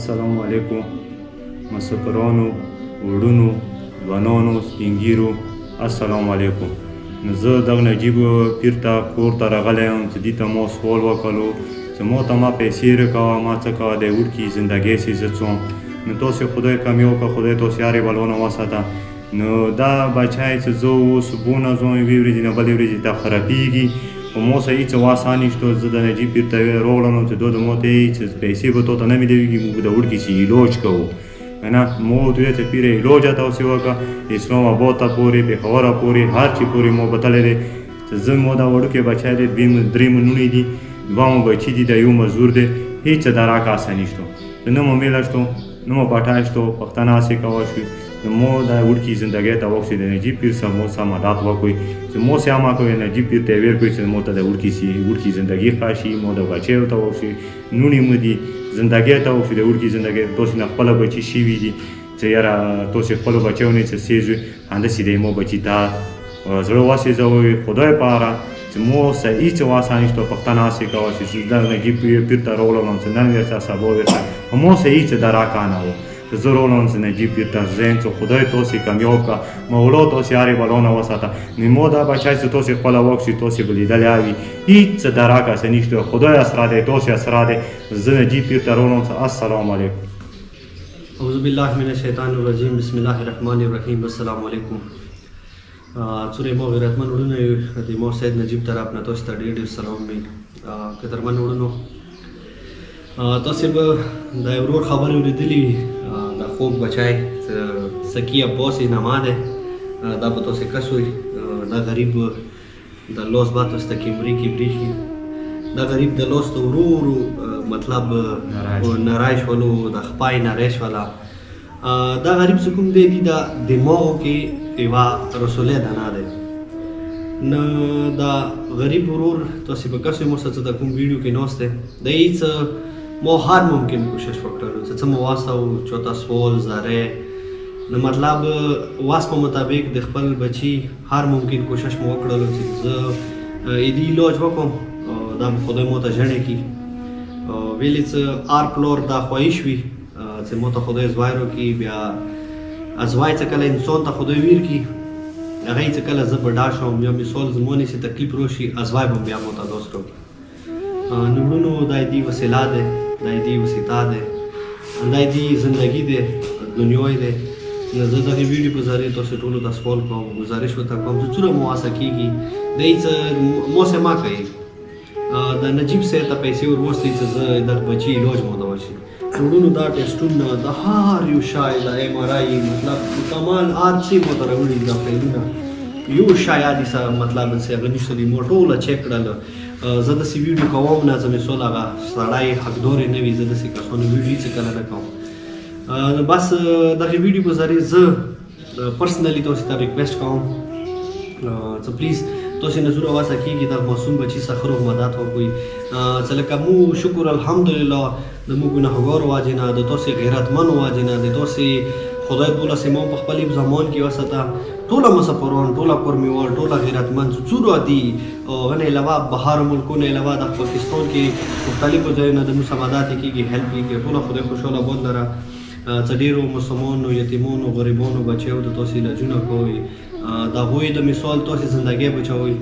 السلام علیکم مسافرانو وروڼو ځوانانو سپین ږیرو السلام علیکم. نو زه دغه نجیب پیر ته کور ته راغلی یم چې دې ته ما سوال وکړلو چې ما ته ما پیسې راکوه ما څه کوه د وړکي زندګۍ سې زه څوم. نو تاسې خدای کمې وکړه خدای تاسې هرې بلونه وساته. نو دا بچی چې زه اوس بونه ځم یوې ورځې نه بلې ورځې ته خرابېږي خو ما سره هېڅ واسه نشته. زه د نجیب پیر ته راغلم چې دا د ما ته یې چې پیسې به تا ته نه میلوېږي موږ د وړکي چې علاج کوو که نه. ما ورته وویل چې پیره علاج راته اوسې وکړه اسلام آباد ته پورې پېښوره پورې هر چي پورې ما بتلی دی چې زه ما دا وړوکی بچی دی درې منونې دي دوه مو بچي دي د یو مزدور دی هېڅ درک هسه نشته چې نه مو میله شته نه مو پټی شته پښتانه هسې کوه شوي. نو ما دا وړکي زندګۍ ته وکړو چې د نجیب پیر سره مو سره مدد وکړئ چې ما سې هغه کوئ نجیب پیر ته یې ویل کړئ چې ما ته د وړکي زندګي ښه شي ما د بچیو ته وکړي نونې مو دي زندګۍ ته وکړي د وړکي زندګۍ تاسې نه خپله بچي شوي دي چې یاره تاسې خپلو بچیو نه چې سېږئ همداسې دی ما بچي ته زړه وسېځوئ خدای په اړه چې ما سره هېڅ واسه نشته پښتانه هسې کوه چې د نجیب پیر ته راغلم چې نن ورته سبا ورته خو ما سره هېڅ درک نه و چې زه راغلم چې نجیب پیر ته زم چې خدای تاسې کامیاب کړه مولا تاسې هرې بلانه وساته. نو ما دا بچی چې تاسې خپله وکړئ تاسې به لیدلی وي هېڅ درک هسې نشته خدای اسرا دی تاسې اسرا دی. زه نجیب پیر ته راغلم چې السلام علیکم. اعوذ بالله من الشیطان الرجیم بسم الله الرحمن الرحیم السلام علیکم. څومره مو غیرتمن وروڼه یو د مو سید نجیب طرف نه تاسو ته ډېر ډېر سلام وي. قدرمن وروڼو تاسې به د یو ورور خبرې اورېدلې وي د خوږ بچی سکي عباس یې نامه دی دا به تاسې کس وي دا غریب د لاس باد ورسته کیمرې کې برېښي دا غریب د لاس د ورو ورو مطلب نری شولو د خپای نری شوله دا غریب چې کوم دی د دماغو کې یوه رسولی دانه دی. نو دا غریب ورور تاسې به کس وي ما سره د کوم ویډیو کې ناست دی د هېڅ ما هر ممکن کوشش وکړلو چې څه مو واسه و چاته سوال زری نو مطلب واس په مطابق د خپل بچي هر ممکن کوشش مو وکړلو چې زه دې علاج وکړم دا به خدای ما ته ژڼې کړي ویلې چې هر پلور دا خواهش وي چې ما ته خدای ازوای راکړي بیا ازوای چې کله انسان ته خدای ویر کړي هغه یې چې کله زه بډا شم یا مثال زما نسي تکلیف راشي ازوای به بیا ما ته داس راکړي. نو وروڼو دا دې وسیله دی دا دې وسیطه دی دا دې زندګي دی دنیا دی. نو زه دغې ویډیو په ذریعې تاسو ټولو ته سوال کوم ګزارش ورته کوم چې څومره مو هڅه کېږي د هېڅ ما سې ما کوي د نجیب صاحب ته پیسې ور وستئ چې زه دغه بچي علاج مو ته وشي. وروڼو دا ټسټونه د هر یو شی د ایم آر آی مطلب کمال هر څه مو ته راوړي دا فایلونه یو شی یادې سره مطلب چې هغه نشته دي ما ټوله چک کړل. زه داسې ویډیو کوم نه چې مثال هغه سړی حقدار یې نه وي زه داسې کسانو ویډیو هېڅ کله نه کوم. نو بس دغې ویډیو په ذریعې زه پرسنلي تاسې ته ریکویسټ کوم چې پلیز تاسې نه زوره واسه کېږي دغه معصوم بچي څخه روغ مدد وکړئ چې لکه مو شکر الحمدلله د مو ګناهګارو وجې نه د تاسې غیرتمنو وجې نه د تاسې خدای دوله سیمو په خپل زمان کې وساته ټوله مسافران ټوله کورمیوال ټوله غیرتمند څومره دي هغه نه علاوه بهر ملکونو علاوه د پاکستان کې مختلفو ځایونو د مساعدات کېږي هیلپ کېږي ټوله خدای خوشحاله باد لره چې ډېرو مسلمانو یتیمانو غریبانو بچیو د تاسې علاجونه کوئ د هغوی د مثال تاسې زندګۍ بچوئ.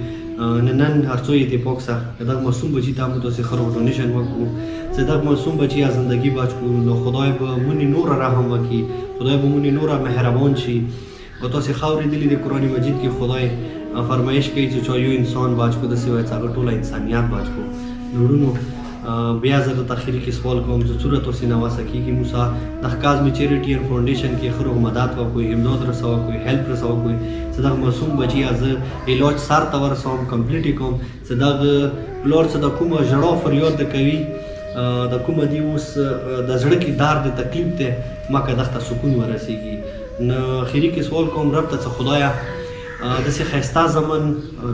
نن هر څو اتفاق سره دغه معصوم بچي ته مو تاسې ښه ډونیشن وکړو چې دغه معصوم بچي یا زندګي بچ کړو نو خدای به مونې نوره رحم وکړي خدای به مونې نوره مهربان شي. او تاسې ښه اورېدلي د قرآن مجید کې خدای فرمایش کوي چې چا یو انسان بچ کړو داسې وایي چې هغه ټوله انسانیت بچ کړو. نو وروڼو بیا زه د تخیل کې سوال کوم چې څومره تاسې نه واسه کېږي موسی د کاظمي چیریټي اینډ فاونډیشن کې ښه روغ مدد وکړئ امداد رسوه کړئ هیلپ رسوه کړئ چې دغه معصوم بچي زه علاج سر ته ورسوم کمپلیټ یې کوم چې دغه پلار چې د کومه ژړا فریاد د کوي د کومه دي اوس د زړه کې دار د تکلیف دی ما که دغه ته سکون ورسېږي. نو اخري کې سوال کوم رب ته چې خدایه داسې ښایسته زمن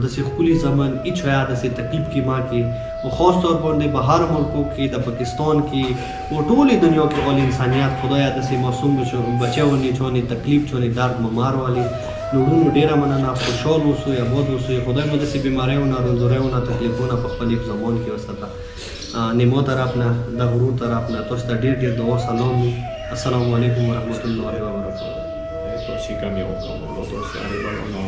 داسې ښکلي زمن هېڅ شی داسې تکلیف کې ما کې او خاص طور باندې بهر ملکو کې د پاکستان کې او ټولې دنیا کې اول انسانیت خدایه داسې معصوم بچیو نه چونې تکلیف چونې درد ممار والی. نو وروڼو ډېره مننه خوشحال اوسئ آباد اوسئ خدای مو داسې بیماریو نه رنځوریو نه تکلیفونه په خپل زمان کې وساته. نیمو طرف نه د غرور طرف نه تاسو ته ډېر ډېر دعا سلام وي. السلام علیکم ورحمۃ الله وبرکاته. Esto sí cambió como los dos arriba, no,